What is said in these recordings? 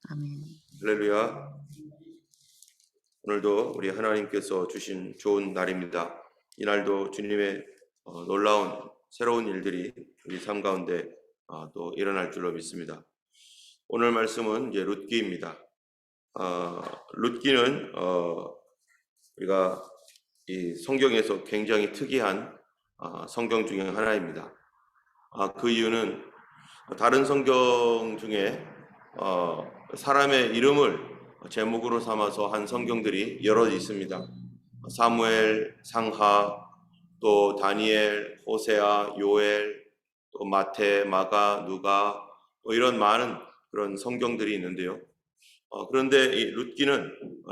아멘. 할렐루야. 오늘도 우리 하나님께서 주신 좋은 날입니다. 이날도 주님의 놀라운 새로운 일들이 우리 삶 가운데 또 일어날 줄로 믿습니다. 오늘 말씀은 이제 룻기입니다. 룻기는 우리가 이 성경에서 굉장히 특이한 성경 중에 하나입니다. 그 이유는 다른 성경 중에 사람의 이름을 제목으로 삼아서 한 성경들이 여러 있습니다. 사무엘, 상하, 또 다니엘, 호세아, 요엘, 또 마태, 마가, 누가 이런 많은 그런 성경들이 있는데요. 그런데 이 룻기는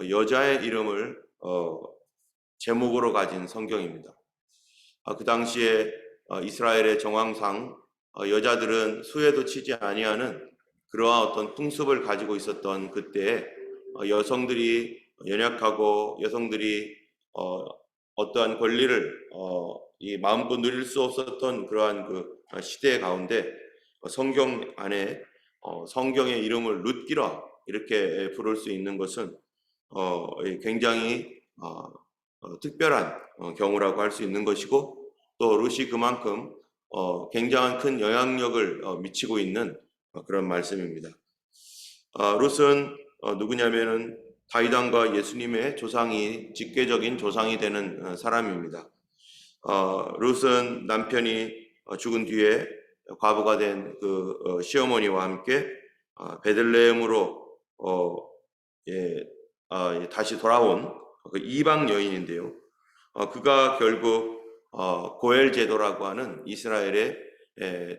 여자의 이름을 제목으로 가진 성경입니다. 그 당시에 이스라엘의 정황상 여자들은 수에도 치지 아니하는 그러한 어떤 풍습을 가지고 있었던 그때에 여성들이 연약하고 여성들이 어떠한 권리를 이 마음껏 누릴 수 없었던 그러한 그 시대 가운데 성경 안에 성경의 이름을 룻기라 이렇게 부를 수 있는 것은 굉장히 특별한 경우라고 할 수 있는 것이고, 또 룻이 그만큼 굉장한 큰 영향력을 미치고 있는 그런 말씀입니다. 룻은 누구냐면은 다윗 왕과 예수님의 조상이 직계적인 조상이 되는 사람입니다. 룻은 남편이 죽은 뒤에 과부가 된 그 시어머니와 함께 베들레헴으로 다시 돌아온 그 이방 여인인데요. 그가 결국 고엘 제도라고 하는 이스라엘의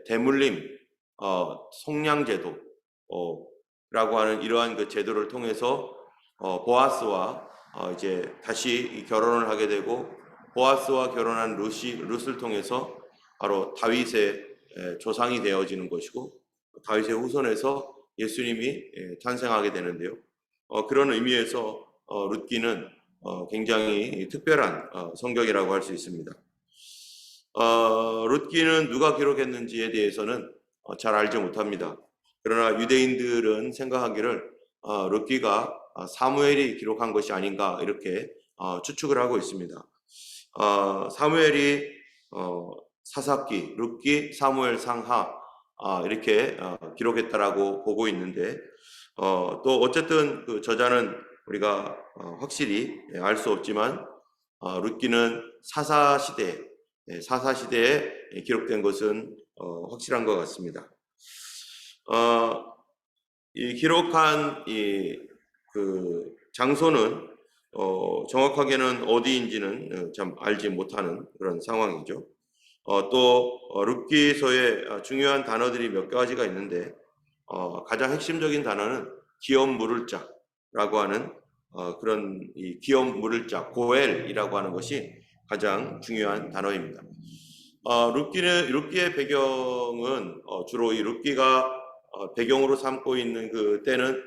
대물림 속량 제도라고 하는 이러한 그 제도를 통해서 보아스와 이제 다시 결혼을 하게 되고, 보아스와 결혼한 룻을 통해서 바로 다윗의 조상이 되어지는 것이고, 다윗의 후손에서 예수님이 탄생하게 되는데요. 그런 의미에서 룻기는 굉장히 특별한 성경이라고 할 수 있습니다. 룻기는 누가 기록했는지에 대해서는 잘 알지 못합니다. 그러나 유대인들은 생각하기를 룻기가 사무엘이 기록한 것이 아닌가 이렇게 추측을 하고 있습니다. 사무엘이 사사기, 룻기, 사무엘, 상하 이렇게 기록했다라고 보고 있는데, 또 어쨌든 그 저자는 우리가 확실히 알 수 없지만 룻기는 사사시대에 기록된 것은 확실한 것 같습니다. 이 기록한 그 장소는 정확하게는 어디인지는 참 알지 못하는 그런 상황이죠. 또 룻기서의 중요한 단어들이 몇 가지가 있는데, 가장 핵심적인 단어는 기업 물을 자라고 하는 그런 이 기업 물을 자 고엘이라고 하는 것이 가장 중요한 단어입니다. 룻기의 배경은 주로 이 룻기가 배경으로 삼고 있는 그 때는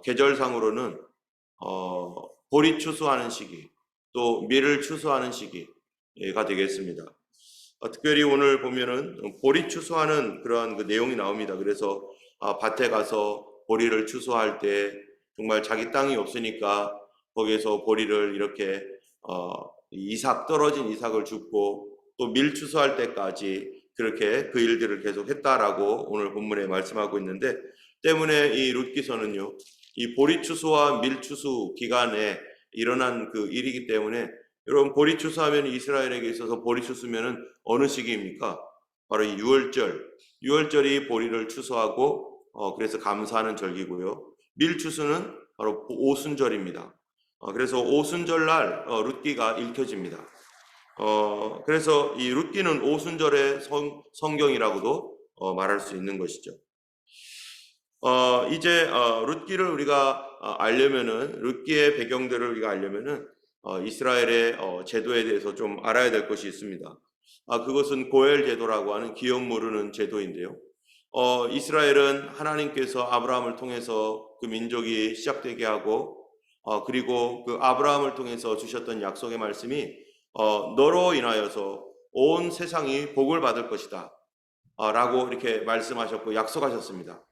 계절상으로는 보리 추수하는 시기, 또 밀을 추수하는 시기가 되겠습니다. 특별히 오늘 보면은 보리 추수하는 그러한 그 내용이 나옵니다. 그래서 밭에 가서 보리를 추수할 때 정말 자기 땅이 없으니까 거기에서 보리를 이렇게 떨어진 이삭을 줍고 또 밀 추수할 때까지 그렇게 그 일들을 계속 했다라고 오늘 본문에 말씀하고 있는데, 때문에 이 룻기서는요, 이 보리 추수와 밀 추수 기간에 일어난 그 일이기 때문에, 여러분 보리 추수하면 이스라엘에게 있어서 보리 추수면은 어느 시기입니까? 바로 이 유월절이 보리를 추수하고 그래서 감사하는 절기고요. 밀 추수는 바로 오순절입니다. 그래서 오순절날 룻기가 읽혀집니다. 그래서 이 룻기는 오순절의 성경이라고도 말할 수 있는 것이죠. 이제 룻기를 우리가 알려면은, 룻기의 배경들을 우리가 알려면은 이스라엘의 제도에 대해서 좀 알아야 될 것이 있습니다. 그것은 고엘 제도라고 하는 기업 모르는 제도인데요. 이스라엘은 하나님께서 아브라함을 통해서 그 민족이 시작되게 하고, 그리고 그 아브라함을 통해서 주셨던 약속의 말씀이 너로 인하여서 온 세상이 복을 받을 것이다 라고 이렇게 말씀하셨고 약속하셨습니다.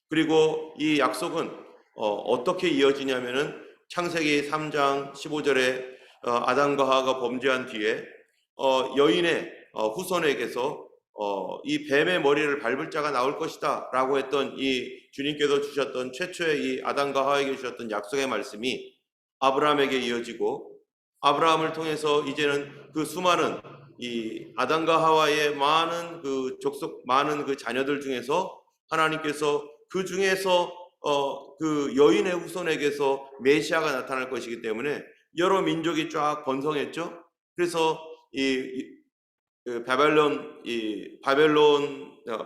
그리고 이 약속은 어떻게 이어지냐면은 창세기 3장 15절에 아담과 하와가 범죄한 뒤에 여인의 후손에게서 이 뱀의 머리를 밟을 자가 나올 것이다 라고 했던 이 주님께서 주셨던 최초의 이 아담과 하와에게 주셨던 약속의 말씀이 아브라함에게 이어지고, 아브라함을 통해서 이제는 그 수많은 이 아담과 하와의 많은 그 족속, 많은 그 자녀들 중에서 하나님께서 그 중에서 그 여인의 후손에게서 메시아가 나타날 것이기 때문에 여러 민족이 쫙 번성했죠. 그래서 그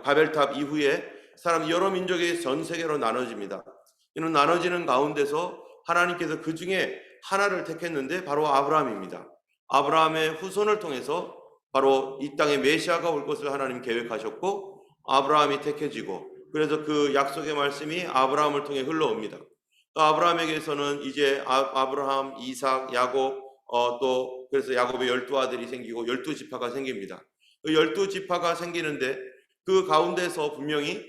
바벨탑 이후에 사람 여러 민족이 전 세계로 나눠집니다. 이는 나눠지는 가운데서 하나님께서 그 중에 하나를 택했는데 바로 아브라함입니다. 아브라함의 후손을 통해서 바로 이 땅에 메시아가 올 것을 하나님 계획하셨고, 아브라함이 택해지고, 그래서 그 약속의 말씀이 아브라함을 통해 흘러옵니다. 또 아브라함에게서는 이제 아브라함, 이삭, 야곱, 또 그래서 야곱의 12아들이 생기고 12지파가 생깁니다. 그 12지파가 생기는데 그 가운데서 분명히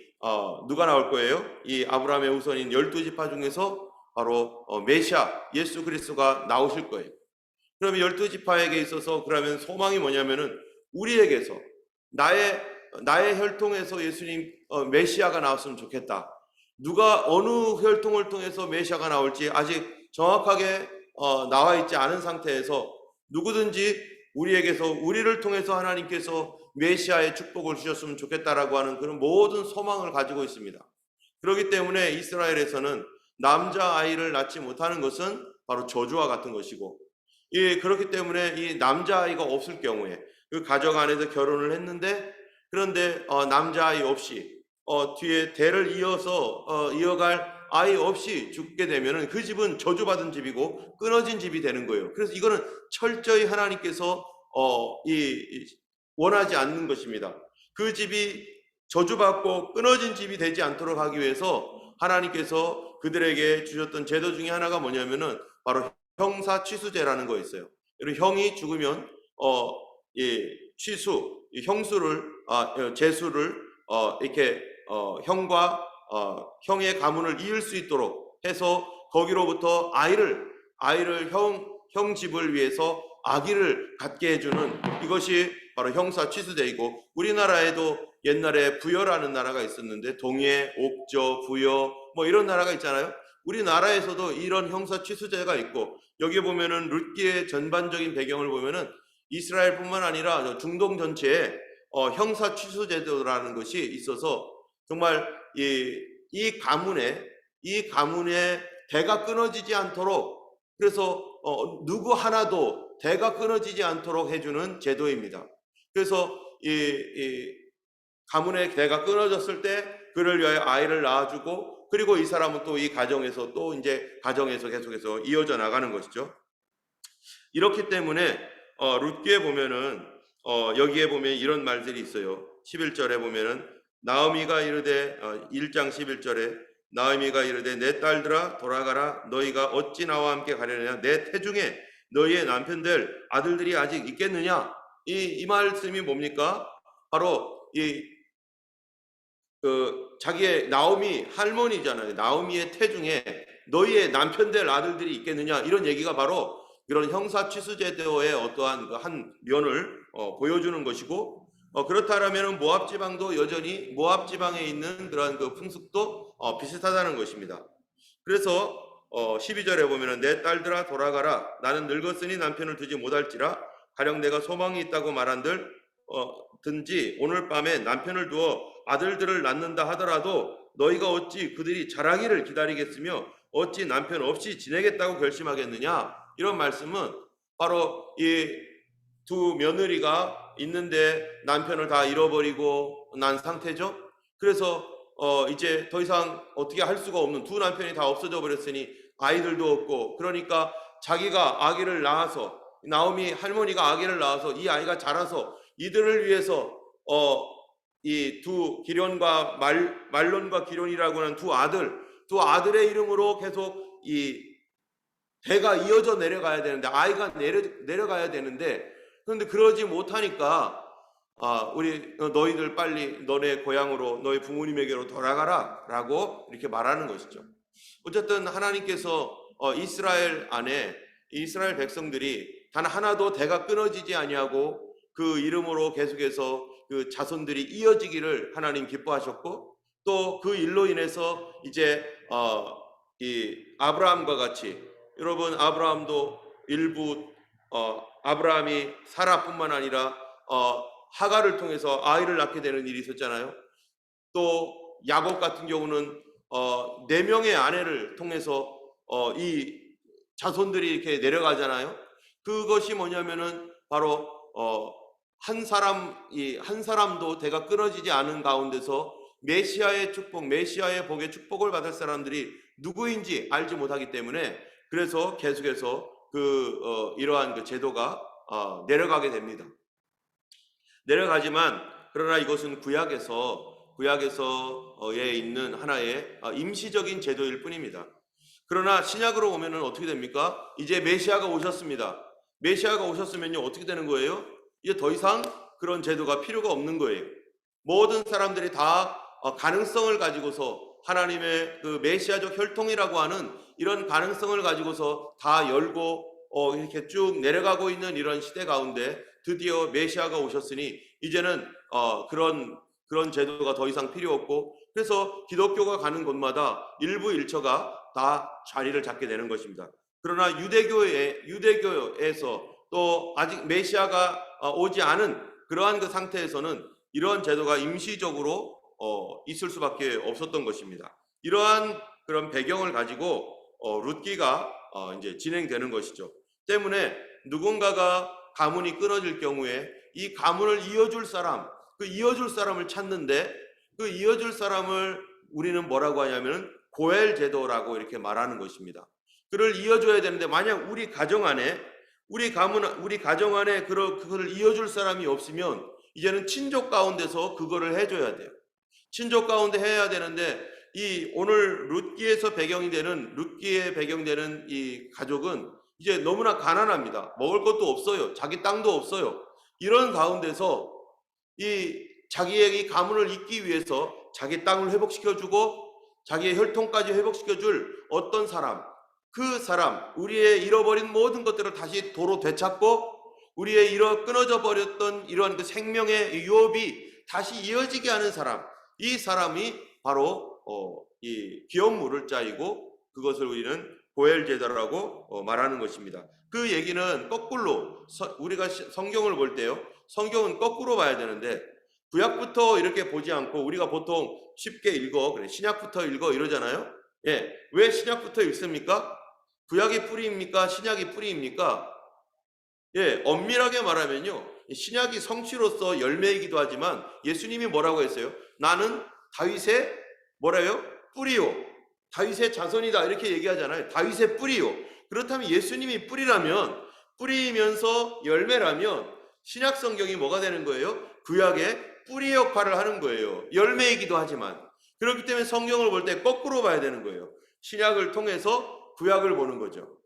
누가 나올 거예요? 이 아브라함의 후손인 12지파 중에서 바로 메시아 예수 그리스도가 나오실 거예요. 그러면 12지파에게 있어서 그러면 소망이 뭐냐면은 우리에게서 나의 혈통에서 예수님 메시아가 나왔으면 좋겠다. 누가 어느 혈통을 통해서 메시아가 나올지 아직 정확하게 나와 있지 않은 상태에서 누구든지 우리에게서, 우리를 통해서 하나님께서 메시아의 축복을 주셨으면 좋겠다라고 하는 그런 모든 소망을 가지고 있습니다. 그렇기 때문에 이스라엘에서는 남자아이를 낳지 못하는 것은 바로 저주와 같은 것이고, 그렇기 때문에 이 남자아이가 없을 경우에 그 가정 안에서 결혼을 했는데, 그런데 남자아이 없이 뒤에 대를 이어갈 아이 없이 죽게 되면은 그 집은 저주받은 집이고 끊어진 집이 되는 거예요. 그래서 이거는 철저히 하나님께서 원하지 않는 것입니다. 그 집이 저주받고 끊어진 집이 되지 않도록 하기 위해서 하나님께서 그들에게 주셨던 제도 중에 하나가 뭐냐면은 바로 형사취수제라는 거 있어요. 형이 죽으면 형수를 제수를 이렇게 형과 형의 가문을 이을 수 있도록 해서 거기로부터 아이를 형 집을 위해서 아기를 갖게 해주는, 이것이 바로 형사 취수제이고, 우리나라에도 옛날에 부여라는 나라가 있었는데 동해, 옥저, 부여 뭐 이런 나라가 있잖아요. 우리나라에서도 이런 형사 취수제가 있고, 여기 보면은 룻기의 전반적인 배경을 보면은 이스라엘뿐만 아니라 중동 전체에 형사 취수제도라는 것이 있어서 정말 이 가문의 대가 끊어지지 않도록, 그래서 누구 하나도 대가 끊어지지 않도록 해주는 제도입니다. 그래서 이 가문의 대가 끊어졌을 때 그를 위하여 아이를 낳아주고, 그리고 이 사람은 또 이 가정에서 또 이제 가정에서 계속해서 이어져 나가는 것이죠. 이렇기 때문에 룻기에 보면은 여기에 보면 이런 말들이 있어요. 11절에 보면은 나오미가 이르되 1장 11절에 나오미가 이르되 내 딸들아 돌아가라. 너희가 어찌 나와 함께 가려느냐? 내 태중에 너희의 남편들 아들들이 아직 있겠느냐? 이 말씀이 뭡니까? 바로 자기의 나오미 할머니잖아요. 나오미의 태중에 너희의 남편들 아들들이 있겠느냐? 이런 얘기가 바로 이런 형사 취수제도의 어떠한 한 면을 보여주는 것이고, 그렇다면 모압 지방도 여전히 모압 지방에 있는 그러한 그 풍습도 비슷하다는 것입니다. 그래서 12절에 보면은 내 딸들아 돌아가라. 나는 늙었으니 남편을 두지 못할지라. 가령 내가 소망이 있다고 말한들 든지 오늘 밤에 남편을 두어 아들들을 낳는다 하더라도 너희가 어찌 그들이 자라기를 기다리겠으며 어찌 남편 없이 지내겠다고 결심하겠느냐? 이런 말씀은 바로 이 두 며느리가 있는데 남편을 다 잃어버리고 난 상태죠. 그래서 이제 더 이상 어떻게 할 수가 없는, 두 남편이 다 없어져 버렸으니 아이들도 없고, 그러니까 자기가 아기를 낳아서, 나오미 할머니가 아기를 낳아서 이 아이가 자라서 이들을 위해서 이 두 기련과 말론과 기련이라고 하는 두 아들의 이름으로 계속 이 대가 이어져 내려가야 되는데, 아이가 내려가야 되는데, 그런데 그러지 못하니까 너희들 빨리 너네 고향으로 너희 부모님에게로 돌아가라 라고 이렇게 말하는 것이죠. 어쨌든 하나님께서 이스라엘 안에 이스라엘 백성들이 단 하나도 대가 끊어지지 아니하고 그 이름으로 계속해서 그 자손들이 이어지기를 하나님 기뻐하셨고, 또 그 일로 인해서 이제 이 아브라함과 같이, 여러분 아브라함도 일부 아브라함이 사라뿐만 아니라 하가를 통해서 아이를 낳게 되는 일이 있었잖아요. 또 야곱 같은 경우는 네 명의 아내를 통해서 이 자손들이 이렇게 내려가잖아요. 그것이 뭐냐면은 바로 한 사람도 대가 끊어지지 않은 가운데서 메시아의 축복, 메시아의 복의 축복을 받을 사람들이 누구인지 알지 못하기 때문에, 그래서 계속해서 이러한 그 제도가 내려가게 됩니다. 내려가지만 그러나 이것은 구약에서에 있는 하나의 임시적인 제도일 뿐입니다. 그러나 신약으로 오면은 어떻게 됩니까? 이제 메시아가 오셨습니다. 메시아가 오셨으면요 어떻게 되는 거예요? 이제 더 이상 그런 제도가 필요가 없는 거예요. 모든 사람들이 다 가능성을 가지고서 하나님의 그 메시아적 혈통이라고 하는 이런 가능성을 가지고서 다 열고 이렇게 쭉 내려가고 있는 이런 시대 가운데 드디어 메시아가 오셨으니 이제는 그런 제도가 더 이상 필요 없고, 그래서 기독교가 가는 곳마다 일부 일처가 다 자리를 잡게 되는 것입니다. 그러나 유대교에서 또 아직 메시아가 오지 않은 그러한 그 상태에서는 이러한 제도가 임시적으로 있을 수밖에 없었던 것입니다. 이러한 그런 배경을 가지고 룻기가 이제 진행되는 것이죠. 때문에 누군가가 가문이 끊어질 경우에 이 가문을 이어줄 사람, 그 이어줄 사람을 찾는데, 그 이어줄 사람을 우리는 뭐라고 하냐면 고엘 제도라고 이렇게 말하는 것입니다. 그를 이어줘야 되는데, 만약 우리 가정 안에 우리 가정 안에 그걸 이어줄 사람이 없으면 이제는 친족 가운데서 그거를 해줘야 돼요. 친족 가운데 해야 되는데, 이 오늘 룻기의 배경되는 이 가족은 이제 너무나 가난합니다. 먹을 것도 없어요. 자기 땅도 없어요. 이런 가운데서 자기의 이 가문을 잇기 위해서 자기 땅을 회복시켜주고 자기의 혈통까지 회복시켜줄 어떤 사람, 그 사람, 우리의 잃어버린 모든 것들을 다시 도로 되찾고 우리의 끊어져 버렸던 이러한 그 생명의 유업이 다시 이어지게 하는 사람, 이 사람이 바로 이 귀여운 물을 짜이고, 그것을 우리는 고엘 제도라고 말하는 것입니다. 그 얘기는 거꾸로 우리가 성경을 볼 때요, 성경은 거꾸로 봐야 되는데 구약부터 이렇게 보지 않고 우리가 보통 쉽게 읽어, 그래 신약부터 읽어 이러잖아요. 예, 왜 신약부터 읽습니까? 구약이 뿌리입니까? 신약이 뿌리입니까? 예, 엄밀하게 말하면요, 신약이 성취로서 열매이기도 하지만 예수님이 뭐라고 했어요? 나는 다윗의 뭐래요? 뿌리요, 다윗의 자손이다 이렇게 얘기하잖아요. 다윗의 뿌리요. 그렇다면 예수님이 뿌리면서 열매라면 신약 성경이 뭐가 되는 거예요? 구약의 뿌리 역할을 하는 거예요. 열매이기도 하지만. 그렇기 때문에 성경을 볼 때 거꾸로 봐야 되는 거예요. 신약을 통해서 구약을 보는 거죠.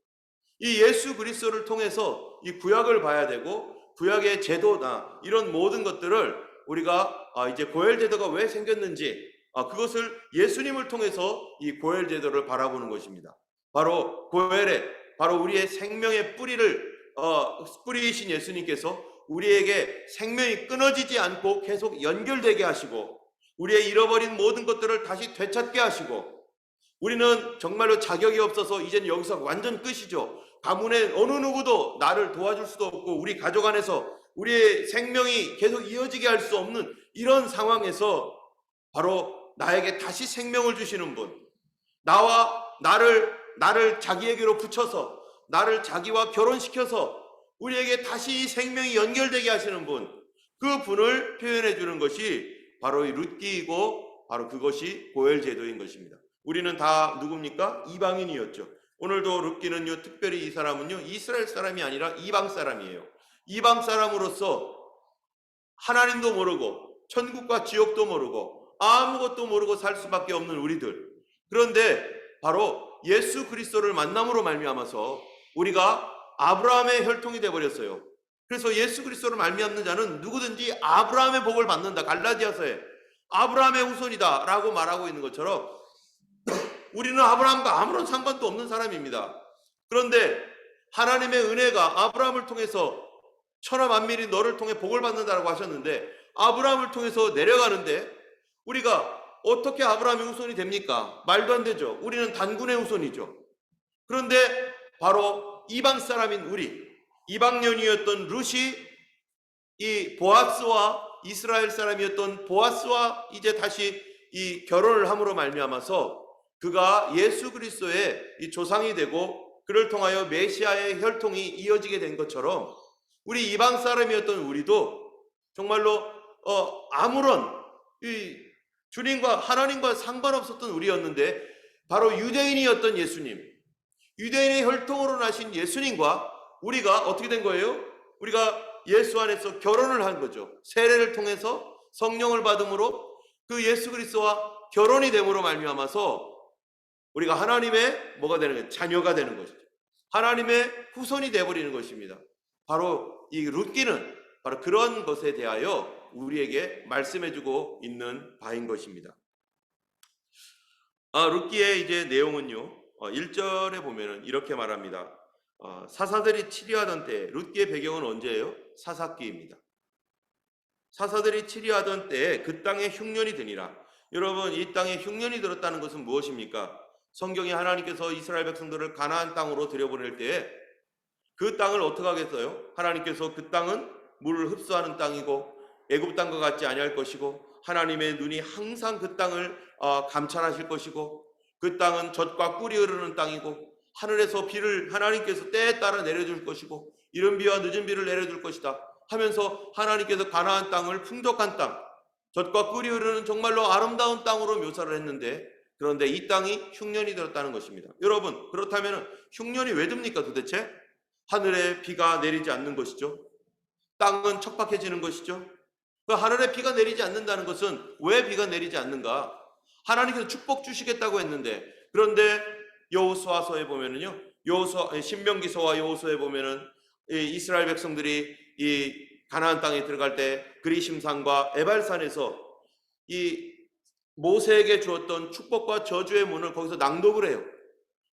이 예수 그리스도를 통해서 이 구약을 봐야 되고, 구약의 제도나 이런 모든 것들을 우리가 이제 고엘 제도가 왜 생겼는지, 그것을 예수님을 통해서 이 고엘 제도를 바라보는 것입니다. 바로 바로 우리의 생명의 뿌리이신 예수님께서 우리에게 생명이 끊어지지 않고 계속 연결되게 하시고, 우리의 잃어버린 모든 것들을 다시 되찾게 하시고, 우리는 정말로 자격이 없어서 이제는 여기서 완전 끝이죠. 가문의 어느 누구도 나를 도와줄 수도 없고, 우리 가족 안에서 우리의 생명이 계속 이어지게 할 수 없는 이런 상황에서 바로 나에게 다시 생명을 주시는 분, 나를 자기에게로 붙여서 나를 자기와 결혼시켜서 우리에게 다시 이 생명이 연결되게 하시는 분, 그 분을 표현해 주는 것이 바로 이 룻기이고, 바로 그것이 고엘 제도인 것입니다. 우리는 다 누굽니까? 이방인이었죠. 오늘도 룻기는요, 특별히 이 사람은요, 이스라엘 사람이 아니라 이방 사람이에요. 이방 사람으로서 하나님도 모르고 천국과 지옥도 모르고 아무것도 모르고 살 수밖에 없는 우리들. 그런데 바로 예수 그리스도를 만남으로 말미암아서 우리가 아브라함의 혈통이 되어버렸어요. 그래서 예수 그리스도를 말미암는 자는 누구든지 아브라함의 복을 받는다. 갈라디아서에 아브라함의 후손이다 라고 말하고 있는 것처럼 우리는 아브라함과 아무런 상관도 없는 사람입니다. 그런데 하나님의 은혜가 아브라함을 통해서 천하 만민이 너를 통해 복을 받는다라고 하셨는데 아브라함을 통해서 내려가는데 우리가 어떻게 아브라함의 후손이 됩니까? 말도 안 되죠. 우리는 단군의 후손이죠. 그런데 바로 이방 사람인 우리, 이방년이었던 룻이 이 보아스와 이스라엘 사람이었던 보아스와 이제 다시 이 결혼을 함으로 말미암아서 그가 예수 그리스도의 이 조상이 되고 그를 통하여 메시아의 혈통이 이어지게 된 것처럼 우리 이방 사람이었던 우리도 정말로 아무런 이 주님과 하나님과 상관없었던 우리였는데 바로 유대인이었던 예수님, 유대인의 혈통으로 나신 예수님과 우리가 어떻게 된 거예요? 우리가 예수 안에서 결혼을 한 거죠. 세례를 통해서 성령을 받음으로 그 예수 그리스도와 결혼이 됨으로 말미암아서 우리가 하나님의 뭐가 되는 거예요? 자녀가 되는 것이죠. 하나님의 후손이 되어버리는 것입니다. 바로 이 룻기는 바로 그런 것에 대하여 우리에게 말씀해주고 있는 바인 것입니다. 룻기의 이제 내용은요, 1절에 보면은 이렇게 말합니다. 사사들이 치리하던 때, 룻기의 배경은 언제예요? 사사기입니다. 사사들이 치리하던 때에 그 땅에 흉년이 드니라. 여러분, 이 땅에 흉년이 들었다는 것은 무엇입니까? 성경이 하나님께서 이스라엘 백성들을 가나안 땅으로 들여보낼 때에 그 땅을 어떻게 하겠어요? 하나님께서 그 땅은 물을 흡수하는 땅이고 애굽 땅과 같지 아니할 것이고 하나님의 눈이 항상 그 땅을 감찰하실 것이고 그 땅은 젖과 꿀이 흐르는 땅이고 하늘에서 비를 하나님께서 때에 따라 내려줄 것이고 이른 비와 늦은 비를 내려줄 것이다 하면서 하나님께서 가나안 땅을 풍족한 땅, 젖과 꿀이 흐르는 정말로 아름다운 땅으로 묘사를 했는데 그런데 이 땅이 흉년이 들었다는 것입니다. 여러분, 그렇다면 흉년이 왜 듭니까 도대체? 하늘에 비가 내리지 않는 것이죠. 땅은 척박해지는 것이죠. 그 하늘에 비가 내리지 않는다는 것은 왜 비가 내리지 않는가? 하나님께서 축복 주시겠다고 했는데 그런데 여호수아서에 보면은요, 신명기서와 여호수아에 보면은 이스라엘 백성들이 이 가나안 땅에 들어갈 때 그리심산과 에발산에서 이 모세에게 주었던 축복과 저주의 문을 거기서 낭독을 해요.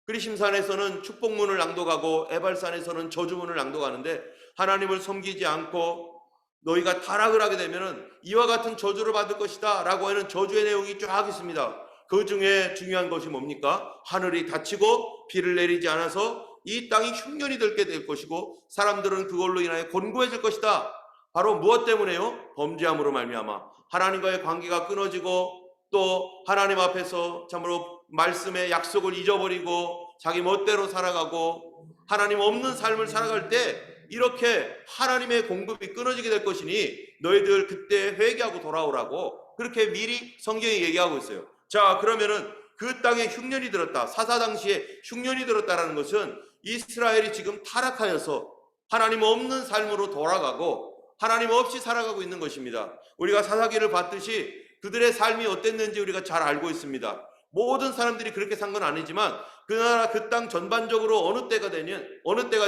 그리심산에서는 축복문을 낭독하고 에발산에서는 저주문을 낭독하는데 하나님을 섬기지 않고 너희가 타락을 하게 되면은 이와 같은 저주를 받을 것이다 라고 하는 저주의 내용이 쫙 있습니다. 그 중에 중요한 것이 뭡니까? 하늘이 닫히고 비를 내리지 않아서 이 땅이 흉년이 들게 될 것이고 사람들은 그걸로 인하여 곤고해질 것이다. 바로 무엇 때문에요? 범죄함으로 말미암아 하나님과의 관계가 끊어지고 또 하나님 앞에서 참으로 말씀의 약속을 잊어버리고 자기 멋대로 살아가고 하나님 없는 삶을 살아갈 때 이렇게 하나님의 공급이 끊어지게 될 것이니 너희들 그때 회개하고 돌아오라고 그렇게 미리 성경이 얘기하고 있어요. 자, 그러면은 그 땅에 흉년이 들었다. 사사 당시에 흉년이 들었다라는 것은 이스라엘이 지금 타락하여서 하나님 없는 삶으로 돌아가고 하나님 없이 살아가고 있는 것입니다. 우리가 사사기를 봤듯이 그들의 삶이 어땠는지 우리가 잘 알고 있습니다. 모든 사람들이 그렇게 산 건 아니지만 그 나라 그 땅 전반적으로 어느 때가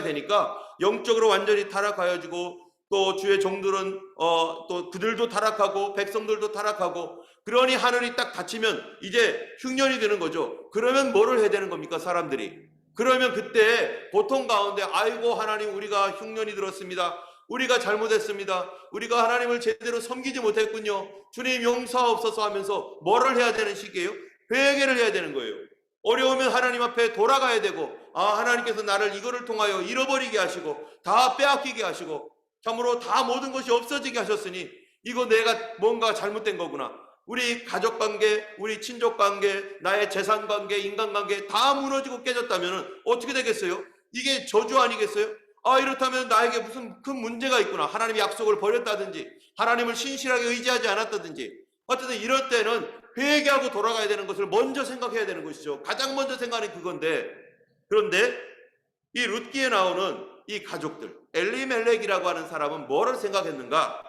되니까 영적으로 완전히 타락하여지고 또 주의 종들은 또 그들도 타락하고 백성들도 타락하고 그러니 하늘이 딱 닫히면 이제 흉년이 되는 거죠. 그러면 뭐를 해야 되는 겁니까 사람들이? 그러면 그때 고통 가운데 아이고 하나님 우리가 흉년이 들었습니다. 우리가 잘못했습니다. 우리가 하나님을 제대로 섬기지 못했군요. 주님 용서하옵소서 하면서 뭐를 해야 되는 시기예요? 회개를 해야 되는 거예요. 어려우면 하나님 앞에 돌아가야 되고 하나님께서 나를 이거를 통하여 잃어버리게 하시고 다 빼앗기게 하시고 참으로 다 모든 것이 없어지게 하셨으니 이거 내가 뭔가 잘못된 거구나. 우리 가족관계, 우리 친족관계, 나의 재산관계, 인간관계 다 무너지고 깨졌다면 어떻게 되겠어요? 이게 저주 아니겠어요? 이렇다면 나에게 무슨 큰 문제가 있구나. 하나님의 약속을 버렸다든지 하나님을 신실하게 의지하지 않았다든지 어쨌든 이럴 때는 회개하고 돌아가야 되는 것을 먼저 생각해야 되는 것이죠. 가장 먼저 생각하는 그건데 그런데 이 룻기에 나오는 이 가족들 엘리멜렉이라고 하는 사람은 뭐를 생각했는가?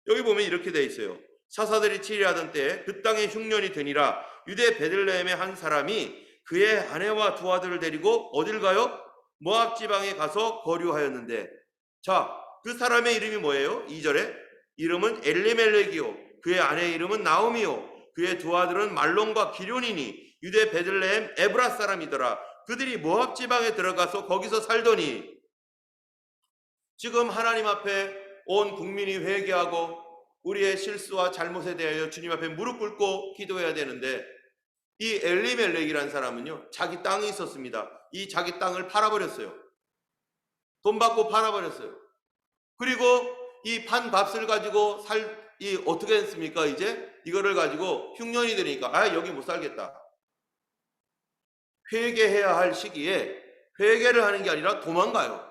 여기 보면 이렇게 돼 있어요. 사사들이 치리하던 때에 그 땅에 흉년이 드니라. 유대 베들레헴의 한 사람이 그의 아내와 두 아들을 데리고 어딜 가요? 모압 지방에 가서 거류하였는데 자, 그 사람의 이름이 뭐예요? 2절에 이름은 엘리멜렉이요 그의 아내의 이름은 나오미요 그의 두 아들은 말론과 기럐이니 유대 베들레헴 에브라 사람이더라. 그들이 모압 지방에 들어가서 거기서 살더니. 지금 하나님 앞에 온 국민이 회개하고 우리의 실수와 잘못에 대하여 주님 앞에 무릎 꿇고 기도해야 되는데, 이 엘리멜렉이라는 사람은요, 자기 땅이 있었습니다. 이 자기 땅을 팔아버렸어요. 돈 받고 팔아버렸어요. 그리고 이 판 값을 가지고 어떻게 했습니까? 이제 이거를 가지고 흉년이 되니까 여기 못 살겠다. 회개해야 할 시기에 회개를 하는 게 아니라 도망가요.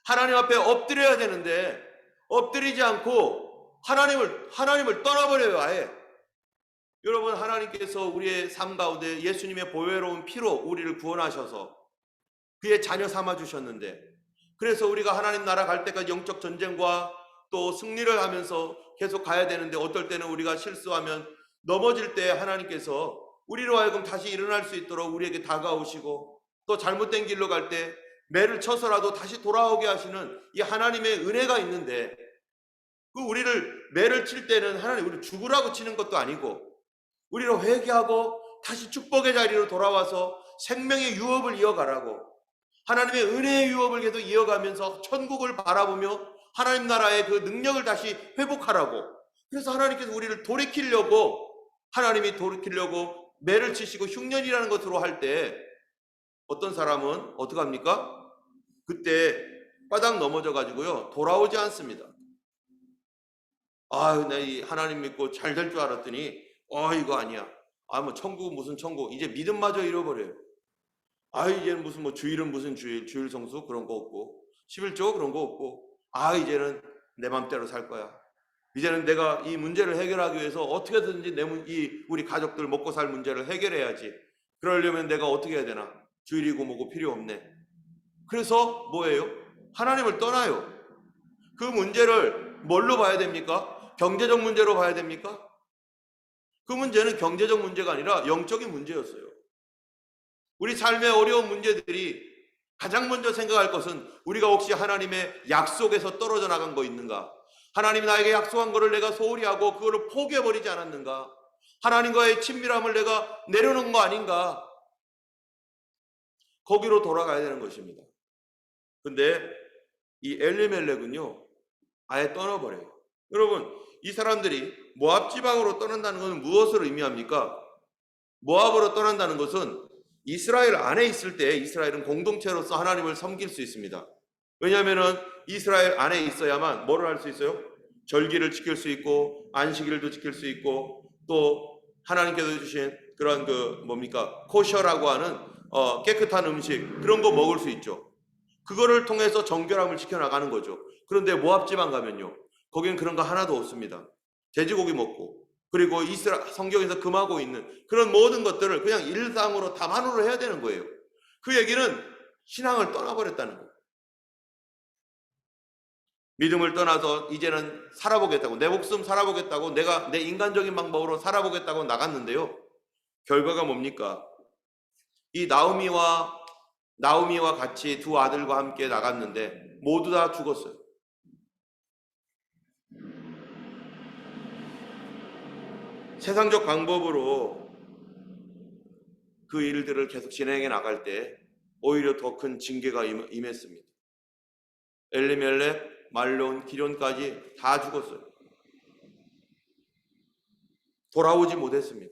하나님 앞에 엎드려야 되는데 엎드리지 않고 하나님을 떠나버려요. 아예. 여러분, 하나님께서 우리의 삶 가운데 예수님의 보혈로운 피로 우리를 구원하셔서 그의 자녀 삼아 주셨는데, 그래서 우리가 하나님 나라 갈 때까지 영적 전쟁과 또 승리를 하면서 계속 가야 되는데, 어떨 때는 우리가 실수하면 넘어질 때 하나님께서 우리로 하여금 다시 일어날 수 있도록 우리에게 다가오시고, 또 잘못된 길로 갈 때 매를 쳐서라도 다시 돌아오게 하시는 이 하나님의 은혜가 있는데, 그 우리를 매를 칠 때는 하나님 우리 죽으라고 치는 것도 아니고 우리로 회개하고 다시 축복의 자리로 돌아와서 생명의 유업을 이어가라고, 하나님의 은혜의 유업을 계속 이어가면서 천국을 바라보며 하나님 나라의 그 능력을 다시 회복하라고. 그래서 하나님께서 우리를 하나님이 돌이키려고 매를 치시고 흉년이라는 것으로 할 때 어떤 사람은 어떻게 합니까? 그때 바닥 넘어져 가지고요 돌아오지 않습니다. 나 이 하나님 믿고 잘 될 줄 알았더니 이거 아니야. 뭐 천국 무슨 천국. 이제 믿음마저 잃어버려요. 이제는 무슨 주일은 무슨 주일 성수 그런 거 없고 11조 그런 거 없고, 이제는 내 맘대로 살 거야. 이제는 내가 이 문제를 해결하기 위해서 어떻게든지 우리 가족들 먹고 살 문제를 해결해야지. 그러려면 내가 어떻게 해야 되나? 주일이고 뭐고 필요 없네. 그래서 뭐예요? 하나님을 떠나요. 그 문제를 뭘로 봐야 됩니까? 경제적 문제로 봐야 됩니까? 그 문제는 경제적 문제가 아니라 영적인 문제였어요. 우리 삶의 어려운 문제들이 가장 먼저 생각할 것은 우리가 혹시 하나님의 약속에서 떨어져 나간 거 있는가? 하나님이 나에게 약속한 것을 내가 소홀히 하고 그거를 포기해버리지 않았는가? 하나님과의 친밀함을 내가 내려놓은 거 아닌가? 거기로 돌아가야 되는 것입니다. 근데 이 엘리멜렉은요 아예 떠나버려요. 여러분, 이 사람들이 모압 지방으로 떠난다는 것은 무엇을 의미합니까? 모압으로 떠난다는 것은 이스라엘 안에 있을 때 이스라엘은 공동체로서 하나님을 섬길 수 있습니다. 왜냐하면은 이스라엘 안에 있어야만 뭐를 할 수 있어요? 절기를 지킬 수 있고 안식일도 지킬 수 있고, 또 하나님께서 주신 그런 코셔라고 하는 깨끗한 음식, 그런 거 먹을 수 있죠. 그거를 통해서 정결함을 지켜나가는 거죠. 그런데 모압 지방 가면요 거기는 그런 거 하나도 없습니다. 돼지고기 먹고, 그리고 성경에서 금하고 있는 그런 모든 것들을 그냥 일상으로 담화로 해야 되는 거예요. 그 얘기는 신앙을 떠나버렸다는 거예요. 믿음을 떠나서 이제는 살아보겠다고, 내 목숨 살아보겠다고, 내가 내 인간적인 방법으로 살아보겠다고 나갔는데요, 결과가 뭡니까? 이 나오미와 같이 두 아들과 함께 나갔는데 모두 다 죽었어요. 세상적 방법으로 그 일들을 계속 진행해 나갈 때 오히려 더 큰 징계가 임했습니다. 엘리멜렉, 말론, 기럐까지 다 죽었어요. 돌아오지 못했습니다.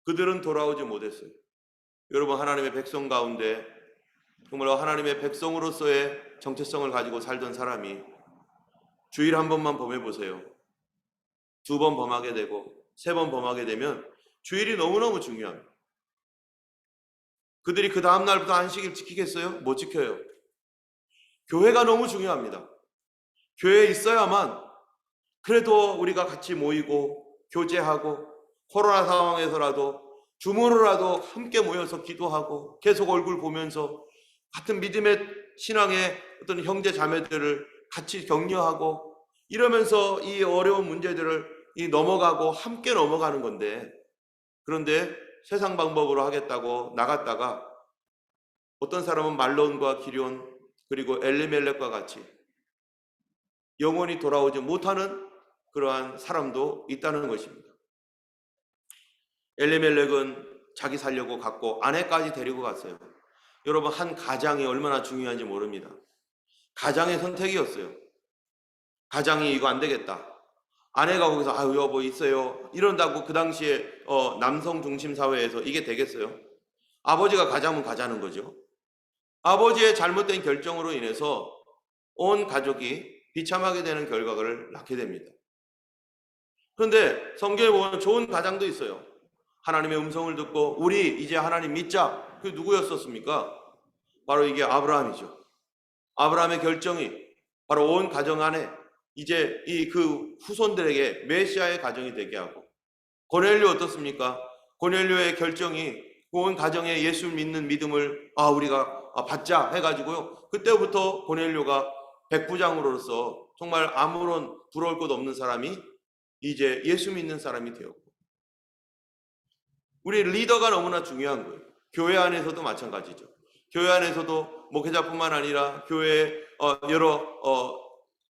그들은 돌아오지 못했어요. 여러분, 하나님의 백성 가운데 정말 하나님의 백성으로서의 정체성을 가지고 살던 사람이 주일 한 번만 범해보세요. 2번 범하게 되고 3번 범하게 되면 주일이 너무너무 중요합니다. 그들이 그 다음 날부터 안식일 지키겠어요? 못 지켜요. 교회가 너무 중요합니다. 교회에 있어야만 그래도 우리가 같이 모이고 교제하고 코로나 상황에서라도 주문으로라도 함께 모여서 기도하고 계속 얼굴 보면서 같은 믿음의 신앙의 어떤 형제 자매들을 같이 격려하고 이러면서 이 어려운 문제들을 넘어가고 함께 넘어가는 건데, 그런데 세상 방법으로 하겠다고 나갔다가 어떤 사람은 말론과 기럐 그리고 엘리멜렉과 같이 영원히 돌아오지 못하는 그러한 사람도 있다는 것입니다. 엘리멜렉은 자기 살려고 갔고 아내까지 데리고 갔어요. 여러분, 한 가장이 얼마나 중요한지 모릅니다. 가장의 선택이었어요. 가장이 이거 안 되겠다. 아내가 거기서 아유 여보 있어요 이런다고 그 당시에 남성 중심 사회에서 이게 되겠어요? 아버지가 가자면 가자는 거죠. 아버지의 잘못된 결정으로 인해서 온 가족이 비참하게 되는 결과를 낳게 됩니다. 그런데 성경에 보면 좋은 가장도 있어요. 하나님의 음성을 듣고 우리 이제 하나님 믿자. 그게 누구였었습니까? 바로 이게 아브라함이죠. 아브라함의 결정이 바로 온 가정 안에 이제 이 그 후손들에게 메시아의 가정이 되게 하고, 고넬료 어떻습니까? 고넬료의 결정이 온 가정에 예수 믿는 믿음을 우리가 받자 해가지고요. 그때부터 고넬료가 백부장으로서 정말 아무런 부러울 것 없는 사람이 이제 예수 믿는 사람이 되었고, 우리 리더가 너무나 중요한 거예요. 교회 안에서도 마찬가지죠. 교회 안에서도 목회자뿐만 아니라 교회의 여러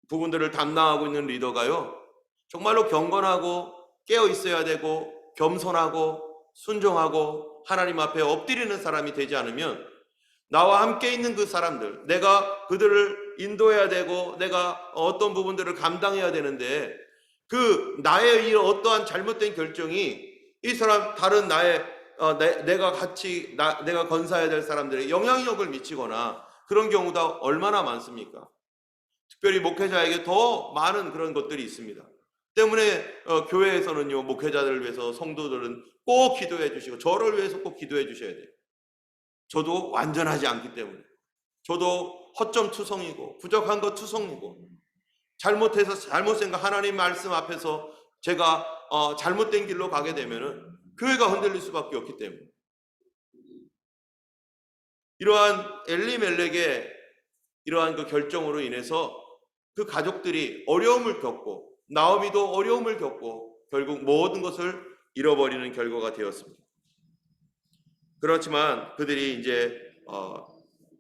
부분들을 담당하고 있는 리더가요, 정말로 경건하고 깨어 있어야 되고 겸손하고 순종하고 하나님 앞에 엎드리는 사람이 되지 않으면 나와 함께 있는 그 사람들, 내가 그들을 인도해야 되고 내가 어떤 부분들을 감당해야 되는데 그 나의 이 어떠한 잘못된 결정이 이 사람 다른 나의 내가 건사해야 될 사람들에게 영향력을 미치거나 그런 경우가 얼마나 많습니까? 특별히 목회자에게 더 많은 그런 것들이 있습니다. 때문에 교회에서는요, 목회자들을 위해서 성도들은 꼭 기도해 주시고 저를 위해서 꼭 기도해 주셔야 돼요. 저도 완전하지 않기 때문에, 저도 허점 투성이고 부족한 것 투성이고 잘못해서 잘못 생각 하나님 말씀 앞에서 제가 잘못된 길로 가게 되면은 교회가 흔들릴 수밖에 없기 때문에, 이러한 엘리멜렉의 이러한 그 결정으로 인해서 그 가족들이 어려움을 겪고 나오미도 어려움을 겪고 결국 모든 것을 잃어버리는 결과가 되었습니다. 그렇지만 그들이 이제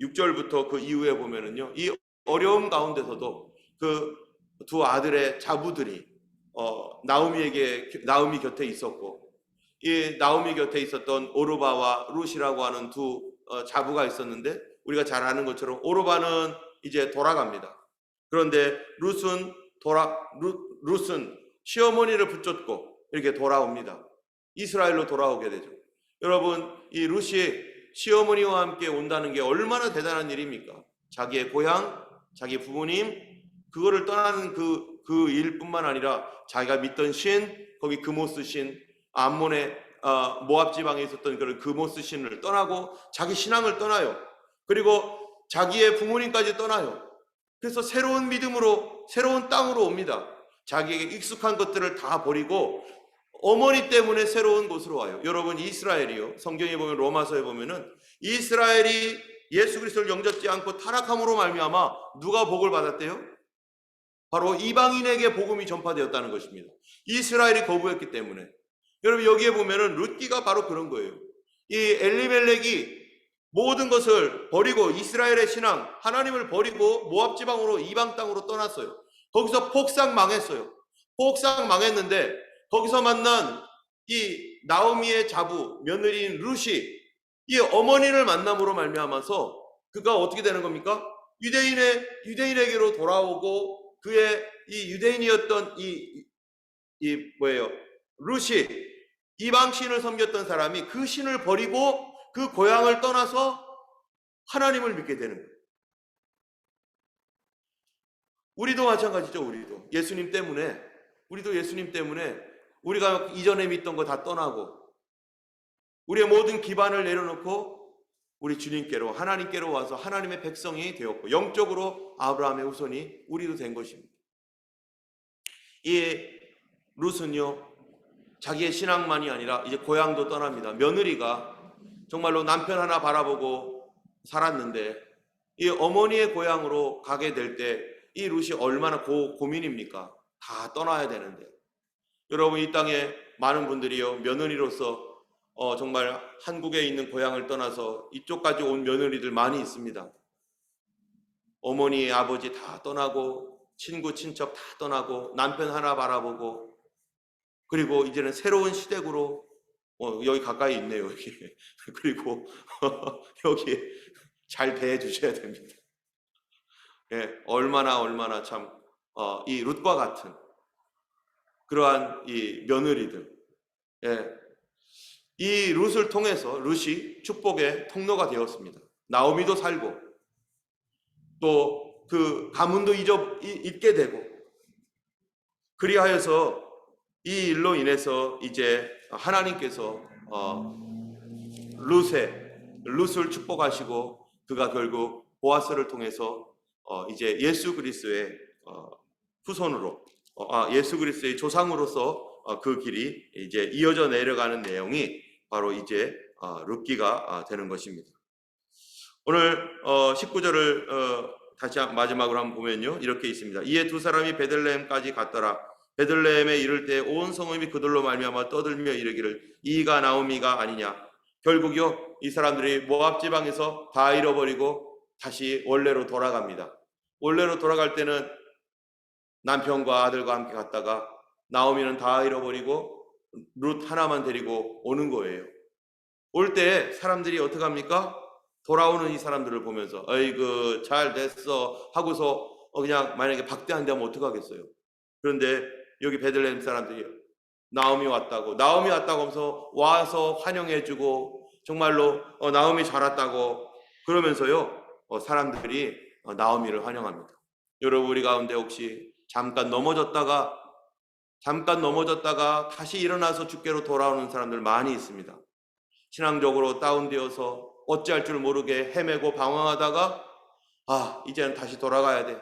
6절부터 그 이후에 보면은요, 이 어려움 가운데서도 그 두 아들의 자부들이 나오미 곁에 있었고, 이 나오미 곁에 있었던 오르바와 룻이라고 하는 두 자부가 있었는데, 우리가 잘 아는 것처럼 오르바는 이제 돌아갑니다. 그런데 룻은 시어머니를 붙잡고 이렇게 돌아옵니다. 이스라엘로 돌아오게 되죠. 여러분, 이 룻이 시어머니와 함께 온다는 게 얼마나 대단한 일입니까? 자기의 고향, 자기 부모님, 그거를 떠나는 그 일뿐만 아니라 자기가 믿던 신, 거기 그모스 신, 암몬의 모압 지방에 있었던 그런 그모스 신을 떠나고 자기 신앙을 떠나요. 그리고 자기의 부모님까지 떠나요. 그래서 새로운 믿음으로 새로운 땅으로 옵니다. 자기에게 익숙한 것들을 다 버리고 어머니 때문에 새로운 곳으로 와요. 여러분, 이스라엘이요, 성경에 보면 로마서에 보면은 이스라엘이 예수 그리스도를 영접지 않고 타락함으로 말미암아 누가 복을 받았대요? 바로 이방인에게 복음이 전파되었다는 것입니다. 이스라엘이 거부했기 때문에. 여러분, 여기에 보면은 룻기가 바로 그런 거예요. 이 엘리멜렉이 모든 것을 버리고 이스라엘의 신앙, 하나님을 버리고 모압 지방으로 이방 땅으로 떠났어요. 거기서 폭삭 망했어요. 폭삭 망했는데 거기서 만난 이 나오미의 자부 며느리인 룻이 이 어머니를 만남으로 말미암아서 그가 어떻게 되는 겁니까? 유대인에게로 돌아오고, 그의 이 유대인이었던 룻이 이방 신을 섬겼던 사람이 그 신을 버리고 그 고향을 떠나서 하나님을 믿게 되는 거예요. 우리도 마찬가지죠. 우리도 예수님 때문에 우리가 이전에 믿던 거 다 떠나고 우리의 모든 기반을 내려놓고 우리 주님께로, 하나님께로 와서 하나님의 백성이 되었고, 영적으로 아브라함의 후손이 우리도 된 것입니다. 이 룻은요, 자기의 신앙만이 아니라 이제 고향도 떠납니다. 며느리가 정말로 남편 하나 바라보고 살았는데 이 어머니의 고향으로 가게 될 때 이 룻이 얼마나 고민입니까? 다 떠나야 되는데. 여러분, 이 땅에 많은 분들이요, 며느리로서 정말 한국에 있는 고향을 떠나서 이쪽까지 온 며느리들 많이 있습니다. 어머니, 아버지 다 떠나고 친구, 친척 다 떠나고 남편 하나 바라보고 그리고 이제는 새로운 시댁으로 여기 가까이 있네요. 여기. 그리고 여기 잘 대해 주셔야 됩니다. 예, 얼마나 참 이 룻과 같은 그러한 이 며느리들, 예, 이 룻을 통해서 룻이 축복의 통로가 되었습니다. 나오미도 살고 또 그 가문도 잊게 되고 그리하여서 이 일로 인해서 이제 하나님께서 룻을 축복하시고 그가 결국 보아스를 통해서 이제 예수 그리스도의 후손으로 예수 그리스도의 조상으로서 그 길이 이제 이어져 내려가는 내용이 바로 이제 룻기가 되는 것입니다. 오늘 19절을 다시 마지막으로 한번 보면요, 이렇게 있습니다. 이에 두 사람이 베들레헴까지 갔더라. 베들레헴에 이를 때 온 성읍이 그들로 말미암아 떠들며 이르기를 이가 나오미가 아니냐. 결국요 이 사람들이 모압 지방에서 다 잃어버리고 다시 원래로 돌아갑니다. 원래로 돌아갈 때는 남편과 아들과 함께 갔다가 나오미는 다 잃어버리고 룻 하나만 데리고 오는 거예요. 올 때 사람들이 어떻게 합니까? 돌아오는 이 사람들을 보면서 어이구 잘 됐어 하고서 그냥 만약에 박대한다면 어떡하겠어요. 그런데 여기 베들레헴 사람들이 나오미 왔다고 하면서 와서 환영해주고 정말로 나오미 잘 왔다고 그러면서요 사람들이 나오미를 환영합니다. 여러분 우리 가운데 혹시 잠깐 넘어졌다가 다시 일어나서 주께로 돌아오는 사람들 많이 있습니다. 신앙적으로 다운되어서 어찌할 줄 모르게 헤매고 방황하다가 이제는 다시 돌아가야 돼.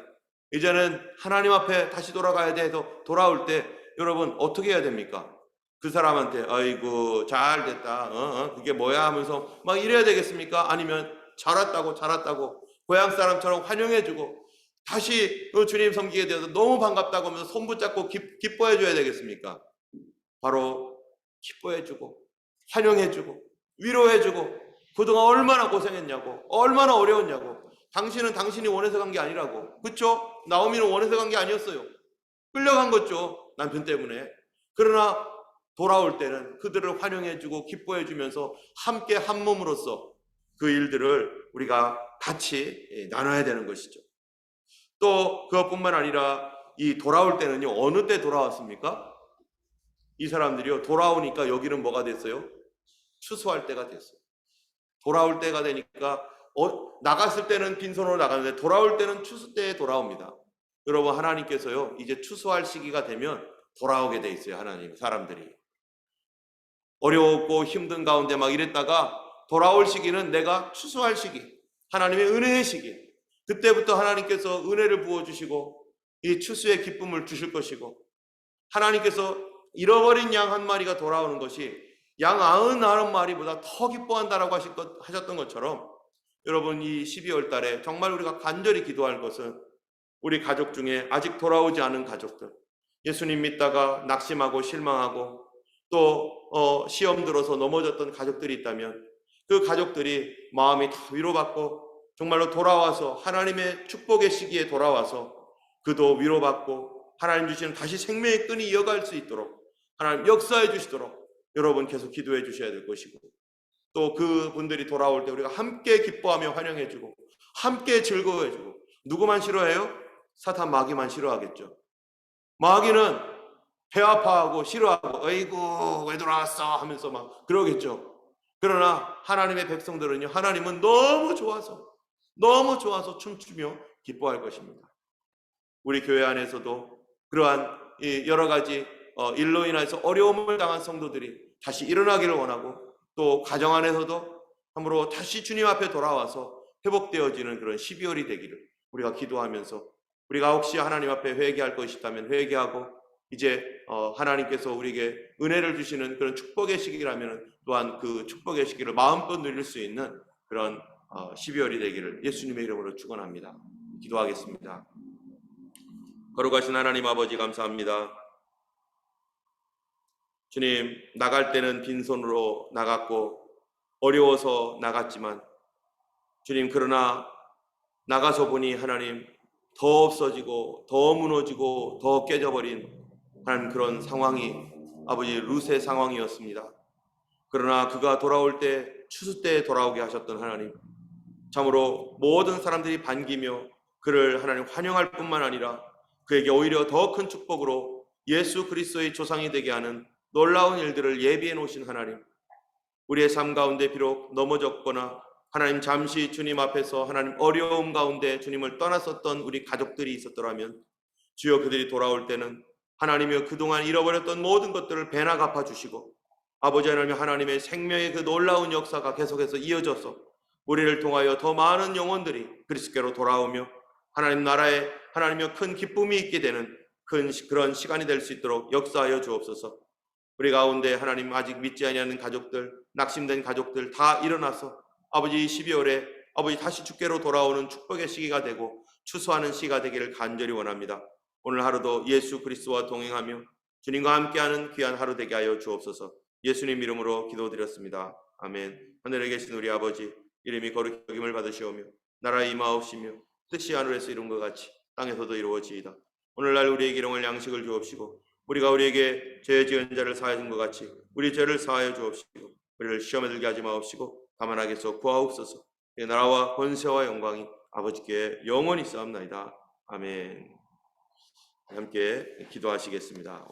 이제는 하나님 앞에 다시 돌아가야 돼 해서 돌아올 때 여러분 어떻게 해야 됩니까? 그 사람한테 아이고 잘 됐다. 그게 뭐야 하면서 막 이래야 되겠습니까? 아니면 잘 왔다고 고향 사람처럼 환영해주고 다시 주님 섬기게 되어서 너무 반갑다고 하면서 손 붙잡고 기뻐해줘야 되겠습니까? 바로 기뻐해주고 환영해주고 위로해주고 그동안 얼마나 고생했냐고 얼마나 어려웠냐고 당신은 당신이 원해서 간 게 아니라고 그쵸? 나오미는 원해서 간 게 아니었어요. 끌려간 거죠. 남편 때문에. 그러나 돌아올 때는 그들을 환영해주고 기뻐해주면서 함께 한 몸으로서 그 일들을 우리가 같이 나눠야 되는 것이죠. 또 그것뿐만 아니라 이 돌아올 때는요 어느 때 돌아왔습니까? 이 사람들이요 돌아오니까 여기는 뭐가 됐어요? 추수할 때가 됐어요. 돌아올 때가 되니까 나갔을 때는 빈손으로 나가는데 돌아올 때는 추수 때에 돌아옵니다. 여러분 하나님께서요 이제 추수할 시기가 되면 돌아오게 돼 있어요. 하나님 사람들이 어려웠고 힘든 가운데 막 이랬다가 돌아올 시기는 내가 추수할 시기 하나님의 은혜의 시기 그때부터 하나님께서 은혜를 부어주시고 이 추수의 기쁨을 주실 것이고 하나님께서 잃어버린 양 한 마리가 돌아오는 것이 양 99마리보다 더 기뻐한다라고 하셨던 것처럼 여러분 이 12월 달에 정말 우리가 간절히 기도할 것은 우리 가족 중에 아직 돌아오지 않은 가족들 예수님 믿다가 낙심하고 실망하고 또 시험 들어서 넘어졌던 가족들이 있다면 그 가족들이 마음이 다 위로받고 정말로 돌아와서 하나님의 축복의 시기에 돌아와서 그도 위로받고 하나님 주시는 다시 생명의 끈이 이어갈 수 있도록 하나님 역사해 주시도록 여러분 계속 기도해 주셔야 될 것이고 또 그분들이 돌아올 때 우리가 함께 기뻐하며 환영해 주고 함께 즐거워해 주고 누구만 싫어해요? 사탄 마귀만 싫어하겠죠. 마귀는 배 아파하고 싫어하고 어이구 왜 돌아왔어 하면서 막 그러겠죠. 그러나 하나님의 백성들은요 하나님은 너무 좋아서 춤추며 기뻐할 것입니다. 우리 교회 안에서도 그러한 여러 가지 일로 인해서 어려움을 당한 성도들이 다시 일어나기를 원하고 또 가정 안에서도 함으로 다시 주님 앞에 돌아와서 회복되어지는 그런 12월이 되기를 우리가 기도하면서 우리가 혹시 하나님 앞에 회개할 것이 있다면 회개하고 이제 하나님께서 우리에게 은혜를 주시는 그런 축복의 시기라면 또한 그 축복의 시기를 마음껏 누릴 수 있는 그런 12월이 되기를 예수님의 이름으로 축원합니다. 기도하겠습니다. 거룩하신 하나님 아버지 감사합니다. 주님 나갈 때는 빈손으로 나갔고 어려워서 나갔지만 주님 그러나 나가서 보니 하나님 더 없어지고 더 무너지고 더 깨져버린 하나님 그런 상황이 아버지 룻의 상황이었습니다. 그러나 그가 돌아올 때 추수 때에 돌아오게 하셨던 하나님, 참으로 모든 사람들이 반기며 그를 하나님 환영할 뿐만 아니라 그에게 오히려 더 큰 축복으로 예수 그리스도의 조상이 되게 하는 놀라운 일들을 예비해 놓으신 하나님, 우리의 삶 가운데 비록 넘어졌거나 하나님 잠시 주님 앞에서 하나님 어려움 가운데 주님을 떠났었던 우리 가족들이 있었더라면 주여 그들이 돌아올 때는 하나님이여 그동안 잃어버렸던 모든 것들을 배나 갚아주시고 아버지 하나님 하나님의 생명의 그 놀라운 역사가 계속해서 이어져서 우리를 통하여 더 많은 영혼들이 그리스도께로 돌아오며 하나님 나라에 하나님의 큰 기쁨이 있게 되는 그런 시간이 될 수 있도록 역사하여 주옵소서. 우리 가운데 하나님 아직 믿지 아니하는 가족들, 낙심된 가족들 다 일어나서 아버지 12월에 아버지 다시 주께로 돌아오는 축복의 시기가 되고 추수하는 시기가 되기를 간절히 원합니다. 오늘 하루도 예수 그리스도와 동행하며 주님과 함께하는 귀한 하루 되게 하여 주옵소서. 예수님 이름으로 기도드렸습니다. 아멘. 하늘에 계신 우리 아버지, 이름이 거룩히 여김을 받으시오며 나라의 임하옵시며 뜻이 하늘에서 이룬 것 같이 땅에서도 이루어지이다. 오늘날 우리에게 일용할 양식을 주옵시고 우리가 우리에게 죄 지은 자를 사하여 준 것 같이 우리 죄를 사하여 주옵시고 우리를 시험에 들게 하지 마옵시고 다만 악에서 구하옵소서. 이 나라와 권세와 영광이 아버지께 영원히 쌓옵나이다. 아멘. 함께 기도하시겠습니다.